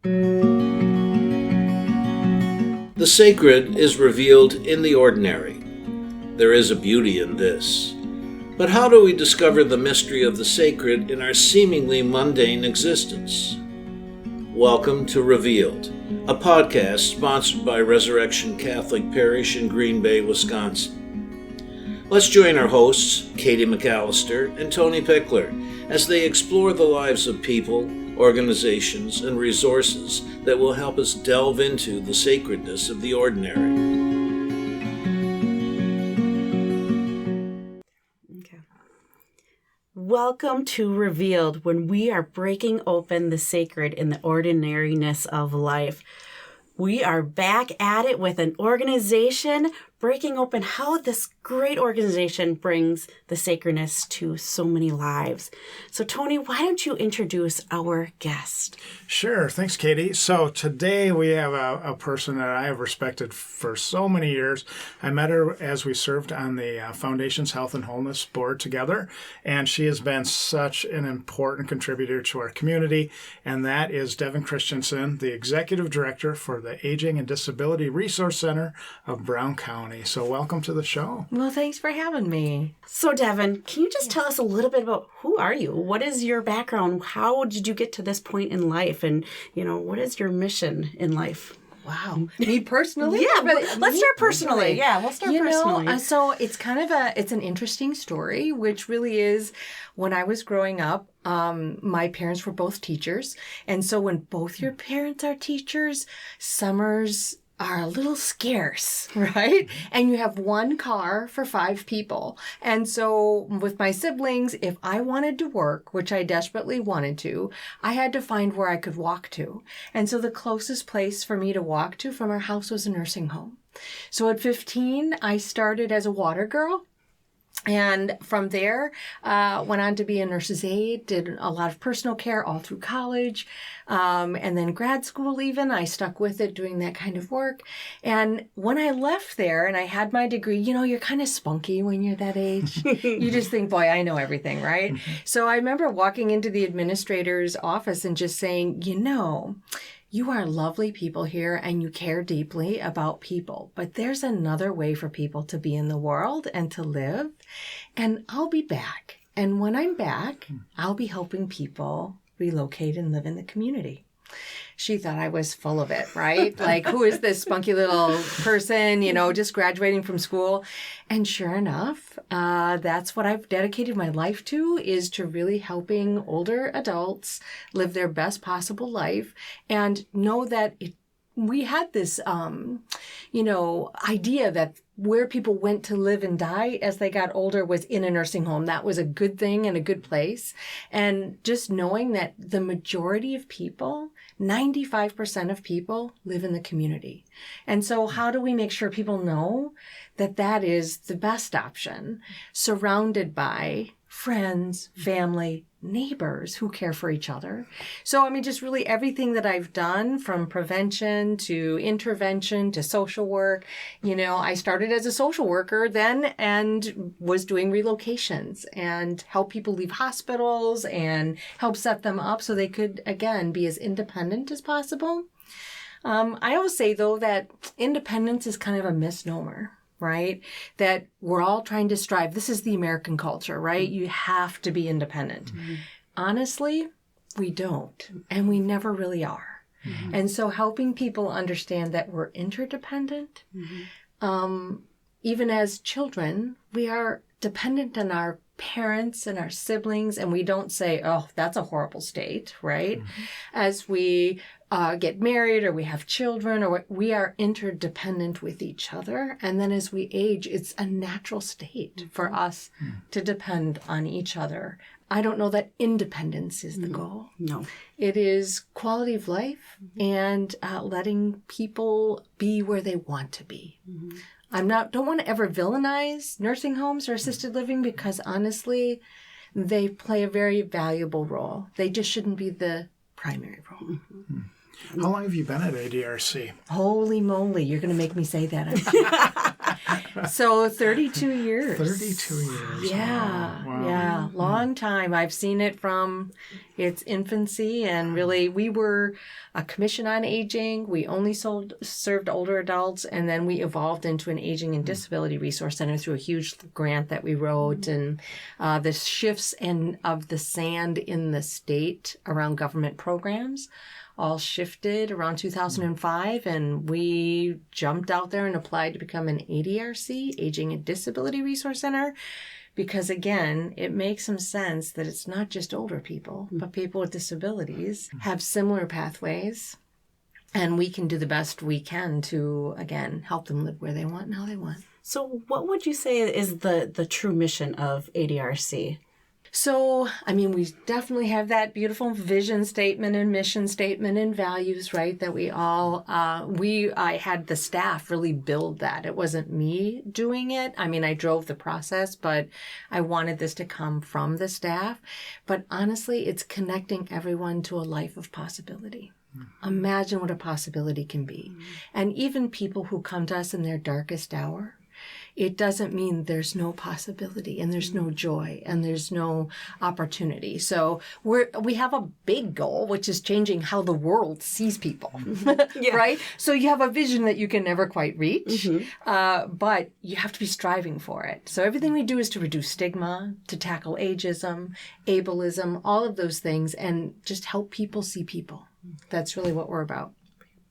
The sacred is revealed in the ordinary. There is a beauty in this. But how do we discover the mystery of the sacred in our seemingly mundane existence? Welcome to Revealed, a podcast sponsored by Resurrection Catholic Parish in Green Bay, Wisconsin. Let's join our hosts, Katie McAllister and Tony Pickler, as they explore the lives of people, organizations, and resources that will help us delve into the sacredness of the ordinary. Okay. Welcome to Revealed, when we are breaking open the sacred in the ordinariness of life. We are back at it with an organization, breaking open how this great organization brings the sacredness to so many lives. So, Tony, why don't you introduce our guest? Sure. Thanks, Katie. So today we have a person that I have respected for so many years. I met her as we served on the Foundation's Health and Wholeness Board together, and she has been such an important contributor to our community, and that is Devon Christianson, the Executive Director for the Aging and Disability Resource Center of Brown County. So welcome to the show. Well, thanks for having me. So, Devon, can you just tell us a little bit about who are you? What is your background? How did you get to this point in life? And, what is your mission in life? Wow. Me personally? Yeah, but let's start personally. Yeah, we'll start personally. So it's kind of it's an interesting story, which really is when I was growing up, my parents were both teachers. And so when both your parents are teachers, summers are a little scarce, right? And you have one car for 5 people. And so with my siblings, if I wanted to work, which I desperately wanted to, I had to find where I could walk to. And so the closest place for me to walk to from our house was a nursing home. So at 15, I started as a water girl. And from there, went on to be a nurse's aide, did a lot of personal care all through college. And then grad school even, I stuck with it doing that kind of work. And when I left there and I had my degree, you're kind of spunky when you're that age. You just think, boy, I know everything, right? So I remember walking into the administrator's office and just saying, you are lovely people here and you care deeply about people, but there's another way for people to be in the world and to live. And I'll be back. And when I'm back, I'll be helping people relocate and live in the community. She thought I was full of it, right? Like, who is this spunky little person, just graduating from school? And sure enough, that's what I've dedicated my life to, is to really helping older adults live their best possible life and know that we had this, idea that where people went to live and die as they got older was in a nursing home. That was a good thing and a good place. And just knowing that the majority of people, 95% of people, live in the community. And so how do we make sure people know that that is the best option, surrounded by friends, family, neighbors who care for each other? So, just really everything that I've done, from prevention to intervention to social work. I started as a social worker then and was doing relocations and help people leave hospitals and help set them up so they could, again, be as independent as possible. I always say, though, that independence is kind of a misnomer. Right? That we're all trying to strive. This is the American culture, right? You have to be independent. Mm-hmm. Honestly, we don't. And we never really are. Mm-hmm. And so helping people understand that we're interdependent, even as children, we are dependent on our parents and our siblings, and we don't say, oh, that's a horrible state, right? Mm-hmm. As we get married or we have children, or we are interdependent with each other. And then as we age, it's a natural state for us to depend on each other. I don't know that independence is the goal. No. It is quality of life and letting people be where they want to be. Don't want to ever villainize nursing homes or assisted living, because honestly, they play a very valuable role. They just shouldn't be the primary role. How long have you been at ADRC? Holy moly, you're going to make me say that. So 32 years. 32 years. Yeah, wow. yeah, long time. I've seen it from its infancy. And really, we were a commission on aging. We only served older adults. And then we evolved into an aging and disability resource center through a huge grant that we wrote. And the shifts of the sand in the state around government programs all shifted around 2005, and we jumped out there and applied to become an ADRC, Aging and Disability Resource Center, because again, it makes some sense that it's not just older people, but people with disabilities have similar pathways, and we can do the best we can to, again, help them live where they want and how they want. So what would you say is the true mission of ADRC? So, I mean, we definitely have that beautiful vision statement and mission statement and values, right? That we all, I had the staff really build that. It wasn't me doing it. I mean, I drove the process, but I wanted this to come from the staff. But honestly, it's connecting everyone to a life of possibility. Imagine what a possibility can be. And even people who come to us in their darkest hour, it doesn't mean there's no possibility and there's no joy and there's no opportunity. So we have a big goal, which is changing how the world sees people, right? So you have a vision that you can never quite reach, but you have to be striving for it. So everything we do is to reduce stigma, to tackle ageism, ableism, all of those things, and just help people see people. That's really what we're about.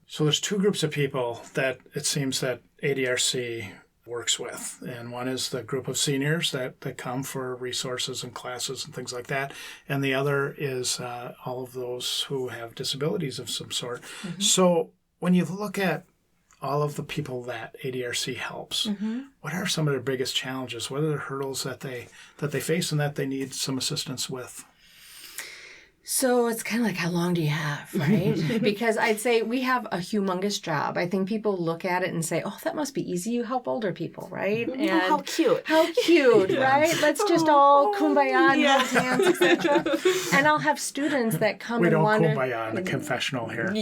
So there's two groups of people that it seems that ADRC works with. And one is the group of seniors that come for resources and classes and things like that. And the other is all of those who have disabilities of some sort. So when you look at all of the people that ADRC helps, what are some of their biggest challenges? What are the hurdles that they face and that they need some assistance with? So it's kind of like, how long do you have, right? Because I'd say we have a humongous job. I think people look at it and say, oh, that must be easy. You help older people, right? And oh, how cute. How cute, right? Let's just all kumbaya and hold hands, etc. And I'll have students that come we and don't wonder. kumbaya in the confessional here.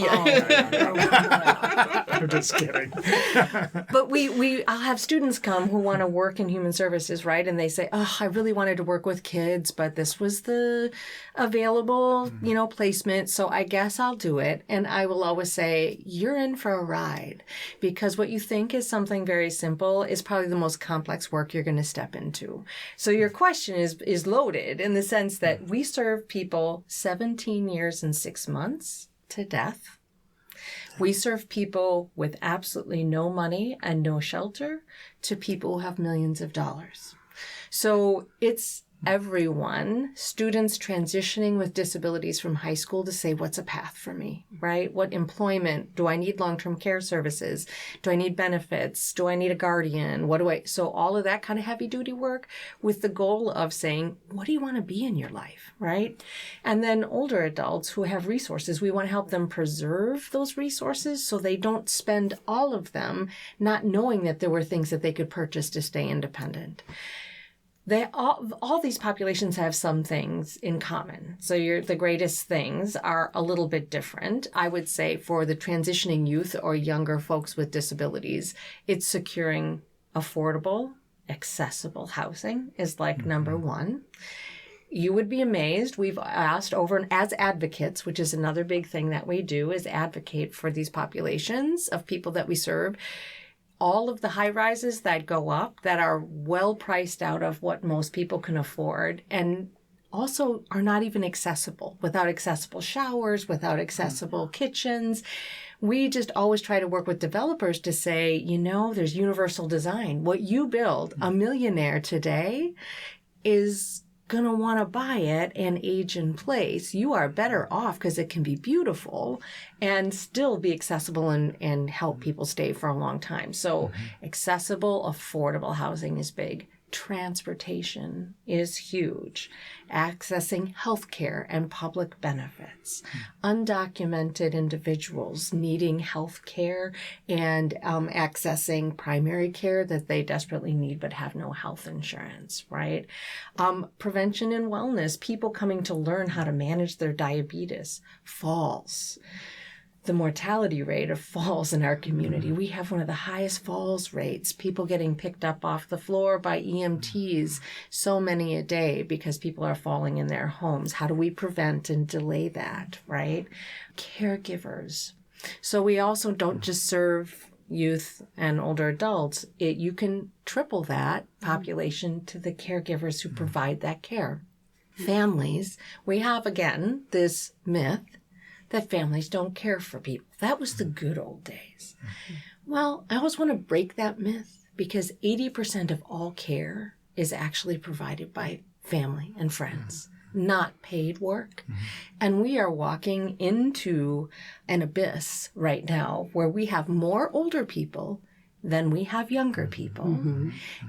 I'm just kidding. But I'll have students come who want to work in human services, right? And they say, oh, I really wanted to work with kids, but this was the available placement, so I guess I'll do it. And I will always say, you're in for a ride, because what you think is something very simple is probably the most complex work you're going to step into. So your question is loaded in the sense that we serve people 17 years and 6 months to death. We serve people with absolutely no money and no shelter to people who have millions of dollars. So it's everyone, students transitioning with disabilities from high school to say, what's a path for me, right? What employment? Do I need long-term care services? Do I need benefits? Do I need a guardian? So all of that kind of heavy-duty work with the goal of saying, what do you want to be in your life, right? And then older adults who have resources, we want to help them preserve those resources so they don't spend all of them not knowing that there were things that they could purchase to stay independent. All these populations have some things in common. So the greatest things are a little bit different. I would say for the transitioning youth or younger folks with disabilities, it's securing affordable, accessible housing is like number one. You would be amazed. We've asked as advocates, which is another big thing that we do, is advocate for these populations of people that we serve. All of the high rises that go up that are well priced out of what most people can afford and also are not even accessible, without accessible showers, without accessible kitchens. We just always try to work with developers to say, there's universal design. What you build, a millionaire today is going to want to buy it and age in place. You are better off because it can be beautiful and still be accessible and help people stay for a long time. So accessible, affordable housing is big. Transportation is huge. Accessing healthcare and public benefits. Undocumented individuals needing healthcare and accessing primary care that they desperately need but have no health insurance, right? Prevention and wellness, people coming to learn how to manage their diabetes, falls. the mortality rate of falls in our community. We have one of the highest falls rates, people getting picked up off the floor by EMTs, so many a day because people are falling in their homes. How do we prevent and delay that, right? Caregivers. So we also don't just serve youth and older adults. You can triple that population to the caregivers who provide that care. Families, we have, again, this myth that families don't care for people. That was the good old days. Well, I always want to break that myth because 80% of all care is actually provided by family and friends, not paid work. And we are walking into an abyss right now where we have more older people than we have younger people.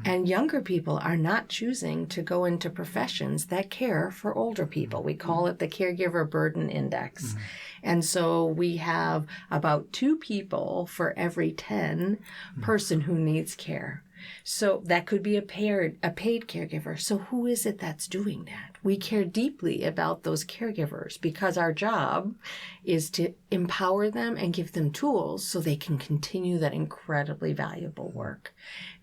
And younger people are not choosing to go into professions that care for older people. We call it the caregiver burden index. And so we have about 2 people for every 10 person who needs care. So that could be a paid caregiver. So who is it that's doing that? We care deeply about those caregivers because our job is to empower them and give them tools so they can continue that incredibly valuable work.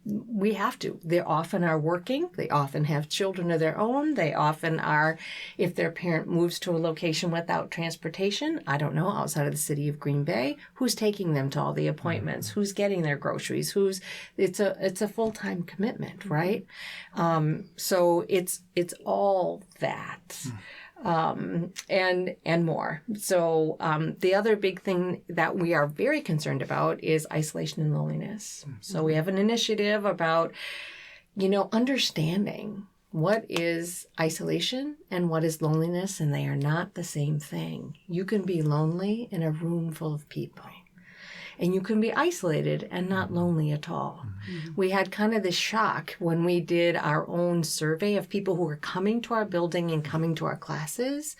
We have to. They often are working. They often have children of their own. They often are, if their parent moves to a location without transportation, I don't know, outside of the city of Green Bay, who's taking them to all the appointments? Who's getting their groceries? It's a full-time commitment, right? So it's all that. And more. So the other big thing that we are very concerned about is isolation and loneliness. So we have an initiative about, understanding what is isolation and what is loneliness, and they are not the same thing. You can be lonely in a room full of people. And you can be isolated and not lonely at all. We had kind of this shock when we did our own survey of people who were coming to our building and coming to our classes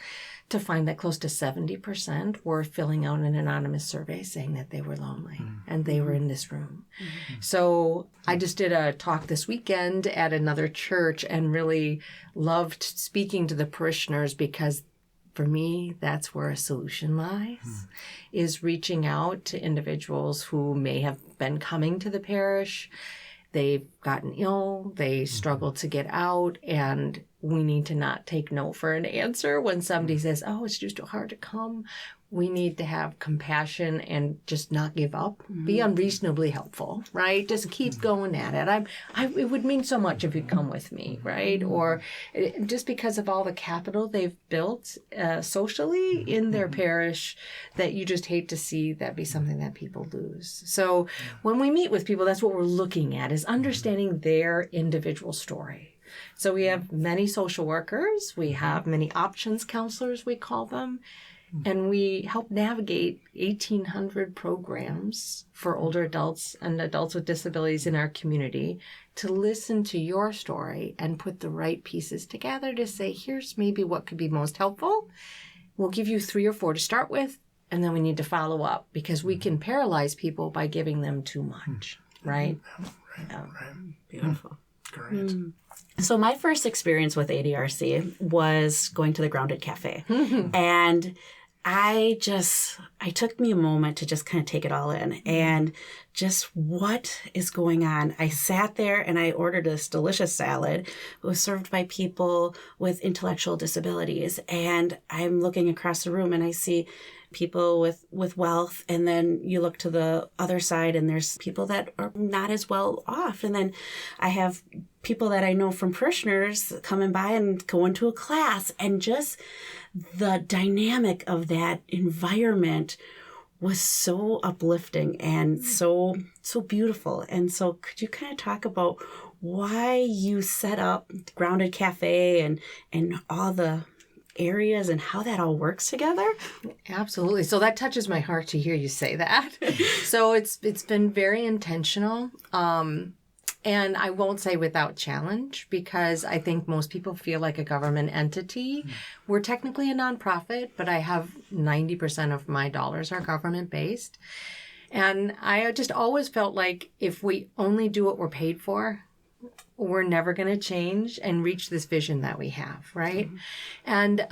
to find that close to 70% were filling out an anonymous survey saying that they were lonely and they were in this room. So I just did a talk this weekend at another church and really loved speaking to the parishioners because for me, that's where a solution lies, is reaching out to individuals who may have been coming to the parish. They've gotten ill, they struggle to get out, and we need to not take no for an answer when somebody says, oh, it's just too hard to come. We need to have compassion and just not give up. Be unreasonably helpful, right? Just keep going at it. It would mean so much if you'd come with me, right? Or just because of all the capital they've built socially in their parish that you just hate to see that be something that people lose. So when we meet with people, that's what we're looking at, is understanding their individual story. So we have many social workers. We have many options counselors, we call them. And we help navigate 1,800 programs for older adults and adults with disabilities in our community to listen to your story and put the right pieces together to say, here's maybe what could be most helpful. We'll give you 3 or 4 to start with, and then we need to follow up because we can paralyze people by giving them too much, right? Beautiful. Great. So my first experience with ADRC was going to the Grounded Cafe. And it took me a moment to just kind of take it all in and just what is going on. I sat there and I ordered this delicious salad. It was served by people with intellectual disabilities. And I'm looking across the room and I see people with wealth. And then you look to the other side and there's people that are not as well off. And then I have people that I know from parishioners coming by and going to a class, and just the dynamic of that environment was so uplifting and so beautiful. And so could you kind of talk about why you set up Grounded Cafe and all the areas and how that all works together? Absolutely. So that touches my heart to hear you say that. So it's been very intentional. And I won't say without challenge, because I think most people feel like a government entity. We're technically a nonprofit, but I have 90% of my dollars are government-based. And I just always felt like if we only do what we're paid for, we're never going to change and reach this vision that we have, right? And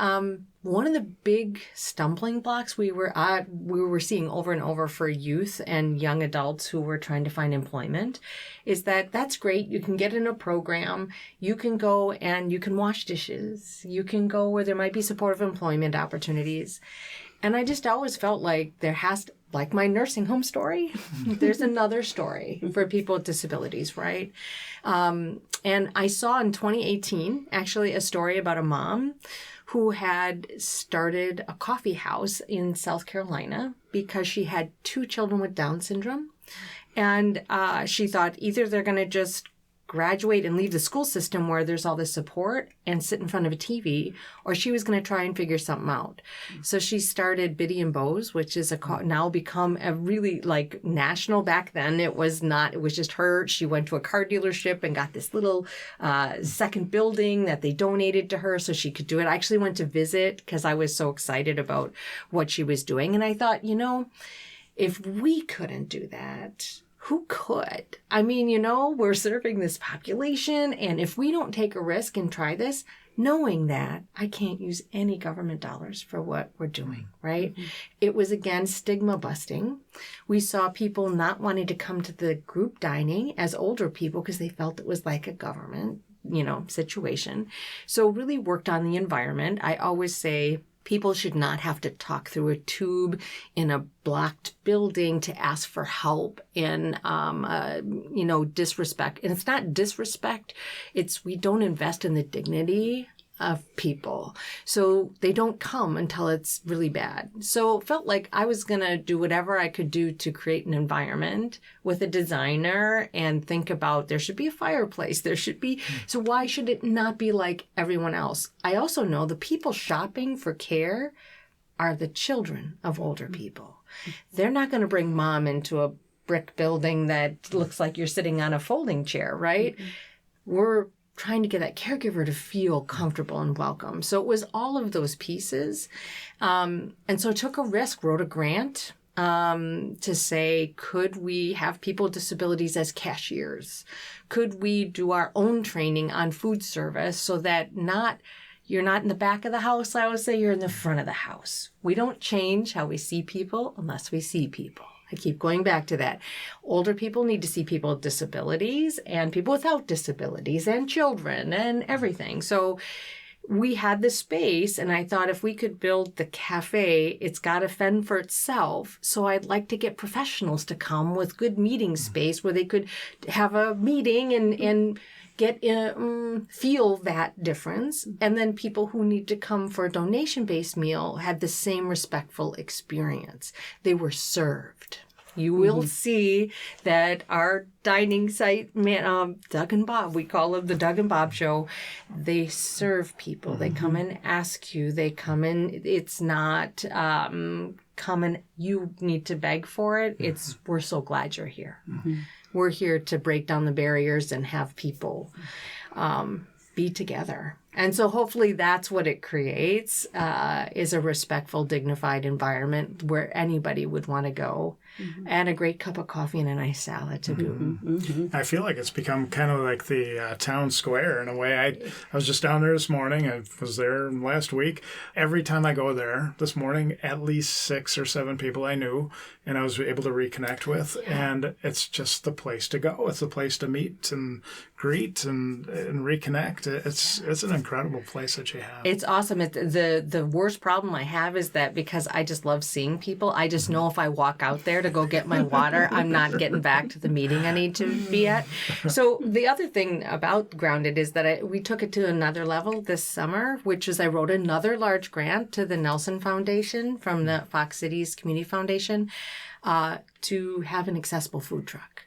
one of the big stumbling blocks we were seeing over and over for youth and young adults who were trying to find employment is that that's great. You can get in a program. You can go and you can wash dishes. You can go where there might be supportive employment opportunities. And I just always felt like like my nursing home story, there's another story for people with disabilities, right? And I saw in 2018, actually, a story about a mom who had started a coffee house in South Carolina because she had 2 children with Down syndrome. And she thought either they're going to just graduate and leave the school system where there's all this support and sit in front of a TV, or she was going to try and figure something out. So she started Biddy and Bose, which is now become a really like national. Back then it was not, it was just her. She went to a car dealership and got this little second building that they donated to her so she could do it. I actually went to visit because I was so excited about what she was doing. And I thought, if we couldn't do that, who could? I mean, we're serving this population, and if we don't take a risk and try this, knowing that I can't use any government dollars for what we're doing, right? Mm-hmm. It was, again, stigma busting. We saw people not wanting to come to the group dining as older people because they felt it was like a government, situation. So really worked on the environment. I always say, people should not have to talk through a tube in a blocked building to ask for help in, disrespect. And it's not disrespect. It's we don't invest in the dignity of people. So they don't come until it's really bad. So it felt like I was going to do whatever I could do to create an environment with a designer and think about there should be a fireplace. There should be. So why should it not be like everyone else? I also know the people shopping for care are the children of older people. They're not going to bring mom into a brick building that looks like you're sitting on a folding chair, right? Mm-hmm. We're trying to get that caregiver to feel comfortable and welcome. So it was all of those pieces. And so I took a risk, wrote a grant to say, could we have people with disabilities as cashiers? Could we do our own training on food service so that you're not in the back of the house, I would say you're in the front of the house. We don't change how we see people unless we see people. I keep going back to that. Older people need to see people with disabilities and people without disabilities and children and everything. So we had this space, and I thought if we could build the cafe, it's got to fend for itself. So I'd like to get professionals to come with good meeting space where they could have a meeting and get feel that difference. And then people who need to come for a donation-based meal had the same respectful experience. They were served. You will see that our dining site, Doug and Bob, we call it the Doug and Bob Show, they serve people. They come and ask you. They come in. It's not come and you need to beg for it. It's we're so glad you're here. We're here to break down the barriers and have people be together. And so hopefully that's what it creates, is a respectful, dignified environment where anybody would want to go and a great cup of coffee and a nice salad to boot. I feel like it's become kind of like the town square in a way. I was just down there this morning. I was there last week. Every time I go there this morning, at least 6 or 7 people I knew and I was able to reconnect with. And it's just the place to go. It's the place to meet and greet and reconnect. It's an incredible place that you have. It's awesome. The worst problem I have is that because I just love seeing people, I just know if I walk out there to go get my water, I'm not getting back to the meeting I need to be at. So the other thing about Grounded is that we took it to another level this summer, which is I wrote another large grant to the Nelson Foundation from the Fox Cities Community Foundation to have an accessible food truck.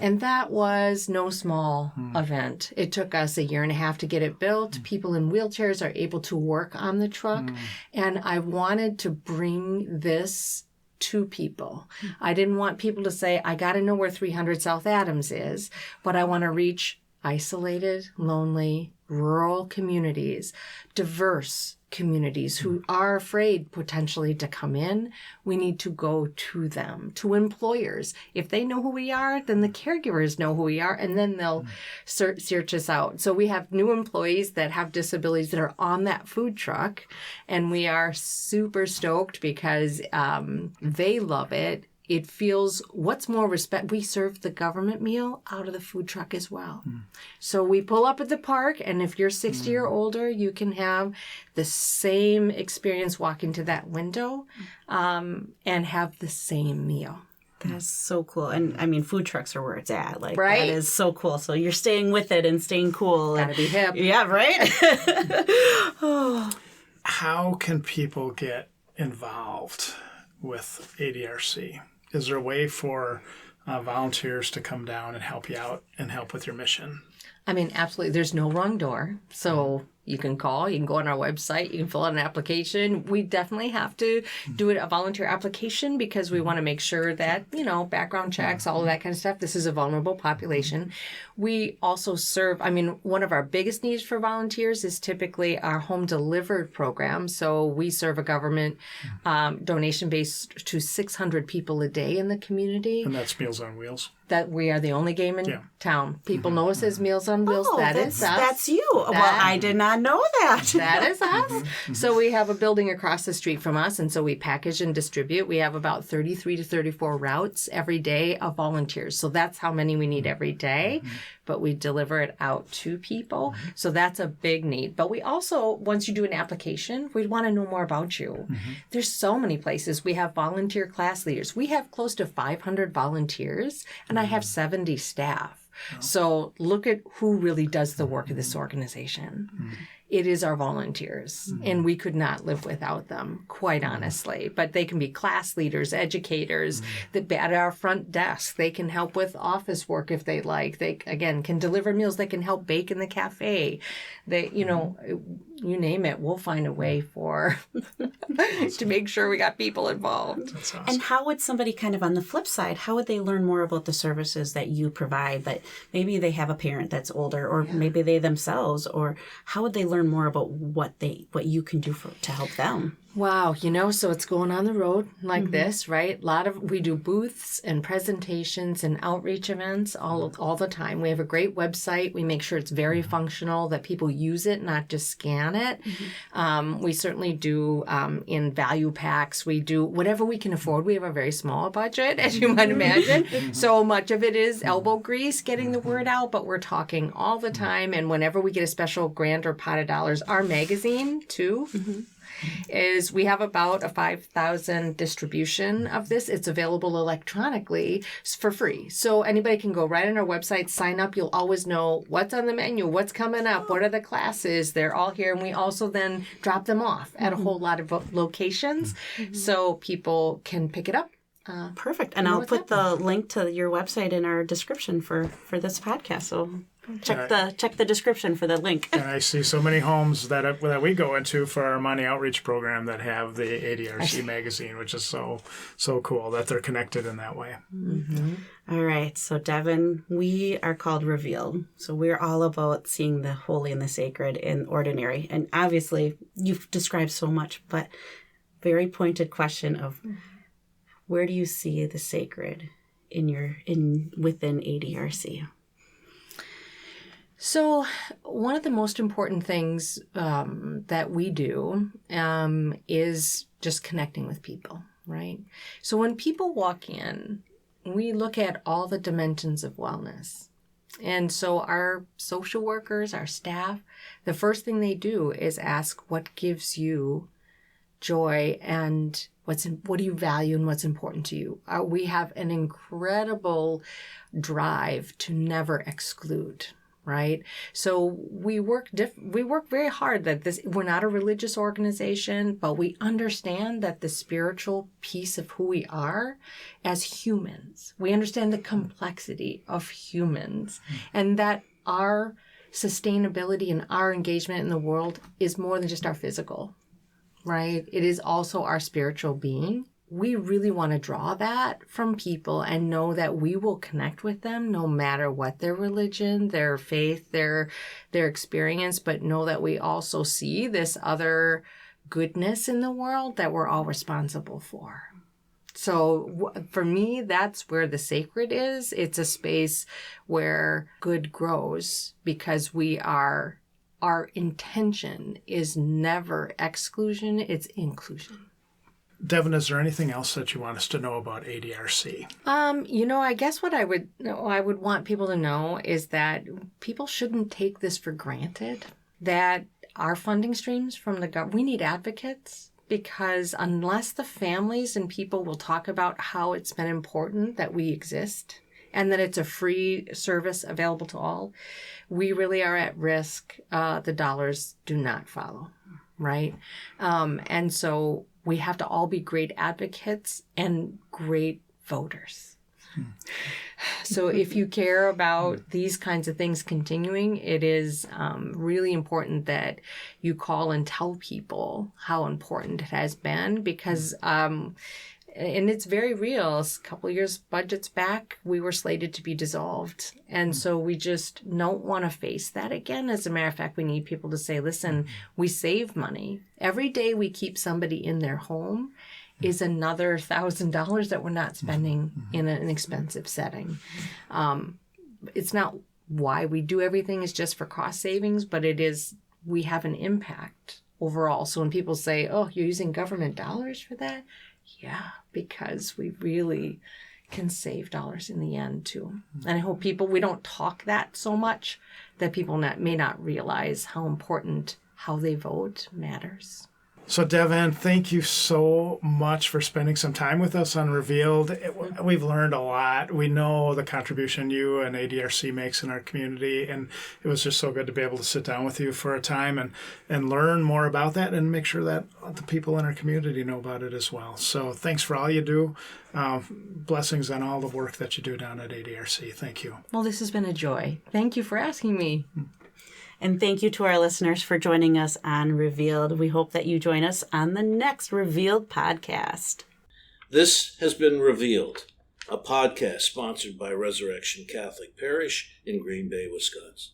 And that was no small event. It took us 1.5 years to get it built. People in wheelchairs are able to work on the truck. And I wanted to bring this to people. I didn't want people to say, I got to know where 300 South Adams is, but I want to reach isolated, lonely, rural communities, diverse communities who are afraid potentially to come in. We need to go to them, to employers. If they know who we are, then the caregivers know who we are, and then they'll search us out. So we have new employees that have disabilities that are on that food truck, and we are super stoked because they love it. It feels, what's more respect, we serve the government meal out of the food truck as well. So we pull up at the park, and if you're 60 or older, you can have the same experience walking to that window and have the same meal. That's so cool. And I mean, food trucks are where it's at. Like, right? That is so cool. So you're staying with it and staying cool. Gotta be hip. Yeah, right? How can people get involved with ADRC? Is there a way for volunteers to come down and help you out and help with your mission? I mean, absolutely. There's no wrong door. So you can call, you can go on our website, you can fill out an application. We definitely have to do a volunteer application because we want to make sure that, background checks, all of that kind of stuff. This is a vulnerable population. We also serve, one of our biggest needs for volunteers is typically our home delivered program. So we serve a government donation base to 600 people a day in the community. And that's Meals on Wheels. That we are the only game in town. People know us as Meals on Wheels. That is us. That's you. Well, I did not know that. That is us. So we have a building across the street from us, and so we package and distribute. We have about 33 to 34 routes every day of volunteers. So that's how many we need every day, but we deliver it out to people. So that's a big need. But we also, once you do an application, we want to know more about you. There's so many places. We have volunteer class leaders. We have close to 500 volunteers, and I have 70 staff. So look at who really does the work of this organization. It is our volunteers, and we could not live without them, quite honestly. But they can be class leaders, educators, that at our front desk. They can help with office work if they like. They, again, can deliver meals. They can help bake in the cafe. They, you name it, we'll find a way for to make sure we got people involved. That's awesome. And how would somebody kind of on the flip side, how would they learn more about the services that you provide? That maybe they have a parent that's older, or maybe they themselves, or how would they learn more about what you can do to help them? Wow, so it's going on the road like this, right? We do booths and presentations and outreach events all the time. We have a great website. We make sure it's very functional, that people use it, not just scan it. We certainly do in value packs. We do whatever we can afford. We have a very small budget, as you might imagine. So much of it is elbow grease, getting the word out, but we're talking all the time. And whenever we get a special grant or pot of dollars, our magazine too, is we have about a 5,000 distribution of this. It's available electronically for free. So anybody can go right on our website, sign up. You'll always know what's on the menu, what's coming up, what are the classes. They're all here. And we also then drop them off at a whole lot of locations so people can pick it up. Perfect. And I'll put the link to your website in our description for this podcast. So check the description for the link. And I see so many homes that we go into for our money outreach program that have the ADRC magazine, which is so cool that they're connected in that way. All right. So Devon, we are called Revealed. So we're all about seeing the holy and the sacred in ordinary. And obviously you've described so much, but very pointed question of where do you see the sacred within ADRC? So one of the most important things that we do is just connecting with people, right? So when people walk in, we look at all the dimensions of wellness. And so our social workers, our staff, the first thing they do is ask, what gives you joy and what do you value and what's important to you? We have an incredible drive to never exclude, right? So we work very hard that we're not a religious organization, but we understand that the spiritual piece of who we are as humans, we understand the complexity of humans, and that our sustainability and our engagement in the world is more than just our physical, right? It is also our spiritual being. we really want to draw that from people and know that we will connect with them no matter what their religion, their faith, their experience, but know that we also see this other goodness in the world that we're all responsible for. So for me, that's where the sacred is. It's a space where good grows because our intention is never exclusion, it's inclusion. Devon, is there anything else that you want us to know about ADRC? I guess what I would want people to know is that people shouldn't take this for granted, that our funding streams from the government, we need advocates, because unless the families and people will talk about how it's been important that we exist and that it's a free service available to all, we really are at risk. The dollars do not follow, right? And so we have to all be great advocates and great voters. So if you care about these kinds of things continuing, it is really important that you call and tell people how important it has been, because and it's very real. A couple of years budgets back, we were slated to be dissolved. And so we just don't want to face that again. As a matter of fact, we need people to say, listen, we save money. Every day we keep somebody in their home is another $1,000 that we're not spending in an expensive setting. It's not why we do everything is just for cost savings, but it is, we have an impact overall. So when people say, oh, you're using government dollars for that? Yeah, because we really can save dollars in the end too. And I hope we don't talk that so much that people may not realize how important how they vote matters. So, Devon, thank you so much for spending some time with us on Revealed. We've learned a lot. We know the contribution you and ADRC makes in our community, and it was just so good to be able to sit down with you for a time and learn more about that and make sure that the people in our community know about it as well. So thanks for all you do. Blessings on all the work that you do down at ADRC. Thank you. Well, this has been a joy. Thank you for asking me. And thank you to our listeners for joining us on Revealed. We hope that you join us on the next Revealed podcast. This has been Revealed, a podcast sponsored by Resurrection Catholic Parish in Green Bay, Wisconsin.